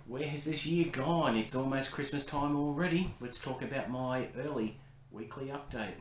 Where has this year gone? It's almost Christmas time already. Let's talk about my early weekly update.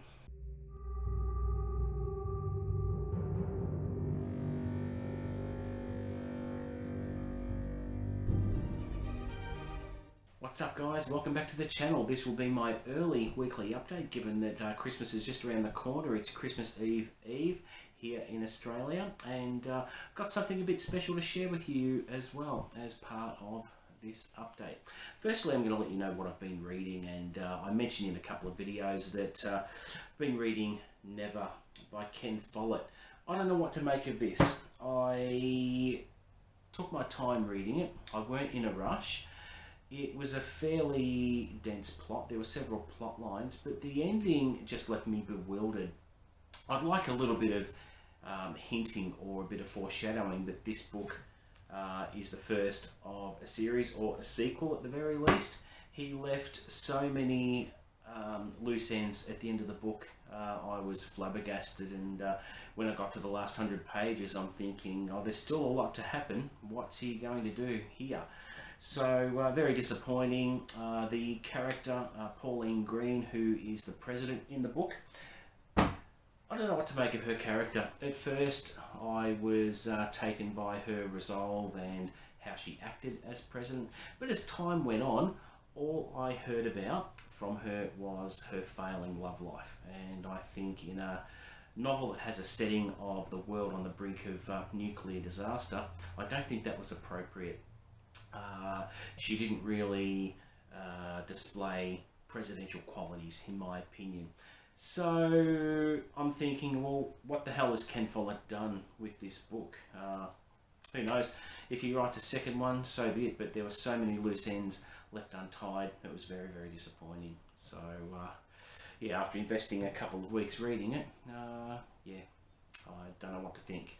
What's up guys, welcome back to the channel. This will be my early weekly update given that Christmas is just around the corner. It's Christmas Eve here in Australia, and I've got something a bit special to share with you as well as part of this update. Firstly, I'm going to let you know what I've been reading, and I mentioned in a couple of videos that I've been reading Never by Ken Follett. I don't know what to make of this. I took my time reading it. I weren't in a rush. It was a fairly dense plot. There were several plot lines, but the ending just left me bewildered. I'd like a little bit of hinting or a bit of foreshadowing that this book is the first of a series or a sequel at the very least. He left so many loose ends at the end of the book. I was flabbergasted, and when I got to the last 100 pages, I'm thinking, oh, there's still a lot to happen. What's he going to do here? So very disappointing. The character, Pauline Green, who is the president in the book, I don't know what to make of her character. At first, I was taken by her resolve and how she acted as president, but as time went on, all I heard about from her was her failing love life. And I think in a novel that has a setting of the world on the brink of nuclear disaster, I don't think that was appropriate. She didn't really display presidential qualities, in my opinion. So I'm thinking, well, what the hell has Ken Follett done with this book? Who knows? If he writes a second one, so be it. But there were so many loose ends left untied. It was very, very disappointing. So yeah, after investing a couple of weeks reading it, yeah, I don't know what to think.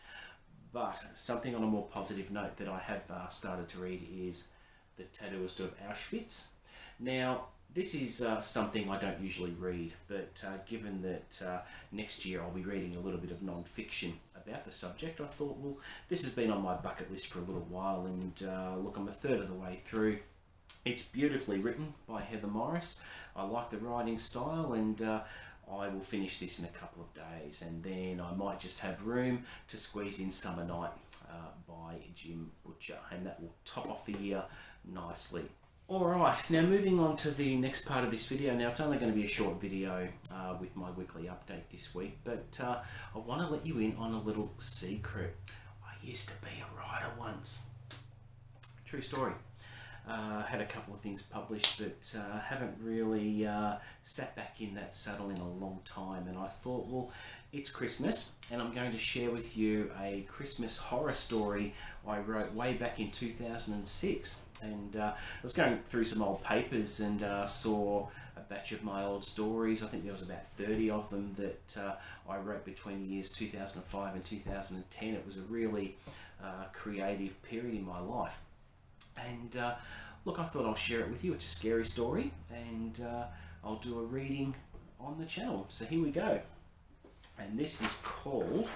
But something on a more positive note that I have started to read is The Tattooist of Auschwitz. Now, this is something I don't usually read, but given that next year I'll be reading a little bit of non-fiction about the subject, I thought, well, this has been on my bucket list for a little while, and look, I'm a third of the way through. It's beautifully written by Heather Morris. I like the writing style, and I will finish this in a couple of days, and then I might just have room to squeeze in Summer Night by Jim Butcher, and that will top off the year nicely. Alright, now moving on to the next part of this video. Now, it's only going to be a short video with my weekly update this week, but I want to let you in on a little secret. I used to be a writer once. True story. Had a couple of things published, but haven't really sat back in that saddle in a long time, and I thought, well, it's Christmas and I'm going to share with you a Christmas horror story I wrote way back in 2006. And I was going through some old papers and saw a batch of my old stories. I think there was about 30 of them that I wrote between the years 2005 and 2010. It was a really creative period in my life. And look, I thought I'll share it with you. It's a scary story, and I'll do a reading on the channel. So here we go. And this is called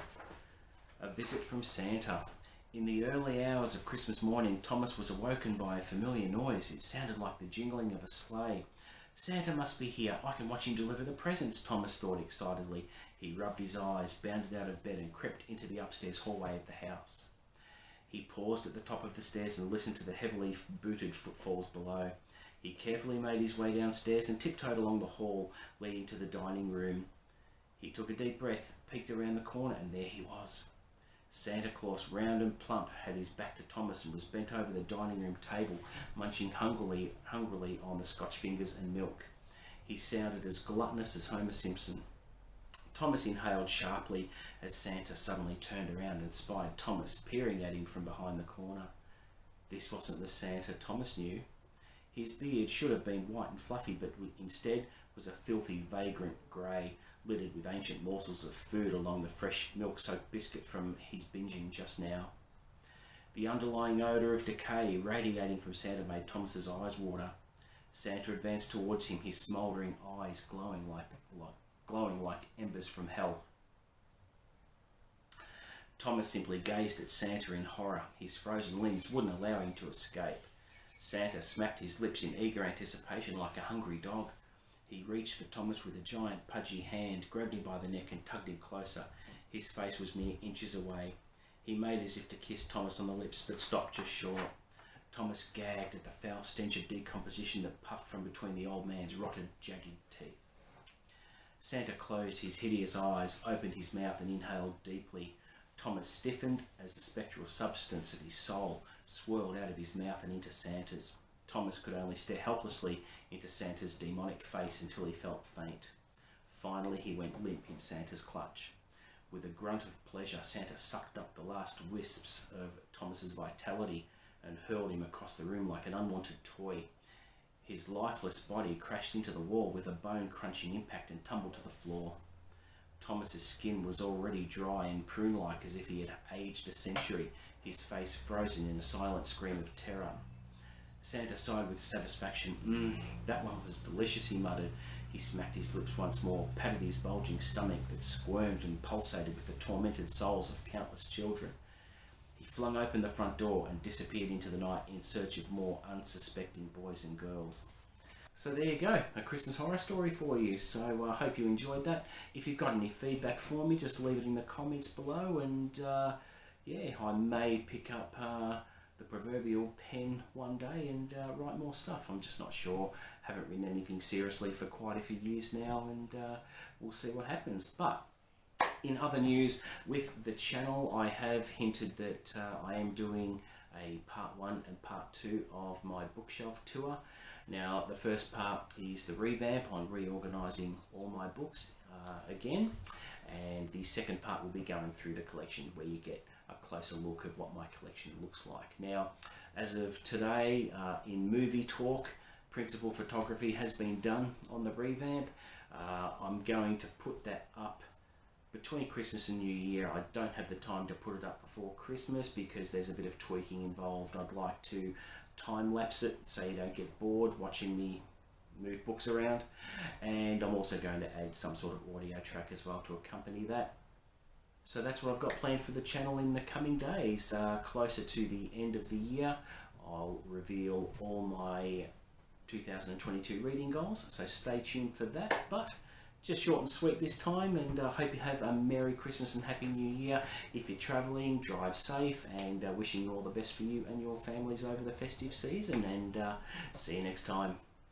A Visit from Santa. In the early hours of Christmas morning, Thomas was awoken by a familiar noise. It sounded like the jingling of a sleigh. Santa must be here. I can watch him deliver the presents, Thomas thought excitedly. He rubbed his eyes, bounded out of bed, and crept into the upstairs hallway of the house. He paused at the top of the stairs and listened to the heavily booted footfalls below. He carefully made his way downstairs and tiptoed along the hall leading to the dining room. He took a deep breath, peeked around the corner, and there he was. Santa Claus, round and plump, had his back to Thomas and was bent over the dining room table, munching hungrily on the Scotch fingers and milk. He sounded as gluttonous as Homer Simpson. Thomas inhaled sharply as Santa suddenly turned around and spied Thomas peering at him from behind the corner. This wasn't the Santa Thomas knew. His beard should have been white and fluffy, but instead was a filthy, vagrant grey, littered with ancient morsels of food along the fresh milk-soaked biscuit from his binging just now. The underlying odour of decay radiating from Santa made Thomas's eyes water. Santa advanced towards him, his smouldering eyes glowing like embers from hell. Thomas simply gazed at Santa in horror. His frozen limbs wouldn't allow him to escape. Santa smacked his lips in eager anticipation like a hungry dog. He reached for Thomas with a giant pudgy hand, grabbed him by the neck and tugged him closer. His face was mere inches away. He made as if to kiss Thomas on the lips, but stopped just short. Thomas gagged at the foul stench of decomposition that puffed from between the old man's rotted, jagged teeth. Santa closed his hideous eyes, opened his mouth and inhaled deeply. Thomas stiffened as the spectral substance of his soul swirled out of his mouth and into Santa's. Thomas could only stare helplessly into Santa's demonic face until he felt faint. Finally, he went limp in Santa's clutch. With a grunt of pleasure, Santa sucked up the last wisps of Thomas's vitality and hurled him across the room like an unwanted toy. His lifeless body crashed into the wall with a bone-crunching impact and tumbled to the floor. Thomas's skin was already dry and prune-like as if he had aged a century, his face frozen in a silent scream of terror. Santa sighed with satisfaction. That one was delicious, he muttered. He smacked his lips once more, patted his bulging stomach that squirmed and pulsated with the tormented souls of countless children. He flung open the front door and disappeared into the night in search of more unsuspecting boys and girls. So there you go, a Christmas horror story for you. So I hope you enjoyed that. If you've got any feedback for me, just leave it in the comments below, and yeah, I may pick up the proverbial pen one day and write more stuff. I'm just not sure. Haven't written anything seriously for quite a few years now, and we'll see what happens. But in other news with the channel, I have hinted that I am doing a part 1 and part 2 of my bookshelf tour. Now, the first part is the revamp on reorganising all my books again, and the second part will be going through the collection, where you get a closer look of what my collection looks like. Now, as of today, in movie talk, principal photography has been done on the revamp. I'm going to put that up between Christmas and New Year. I don't have the time to put it up before Christmas because there's a bit of tweaking involved. I'd like to time lapse it so you don't get bored watching me move books around, and I'm also going to add some sort of audio track as well to accompany that. So that's what I've got planned for the channel in the coming days. Closer to the end of the year, I'll reveal all my 2022 reading goals, so stay tuned for that. But just short and sweet this time, and I hope you have a Merry Christmas and Happy New Year. If you're travelling, drive safe, and wishing you all the best for you and your families over the festive season, and see you next time.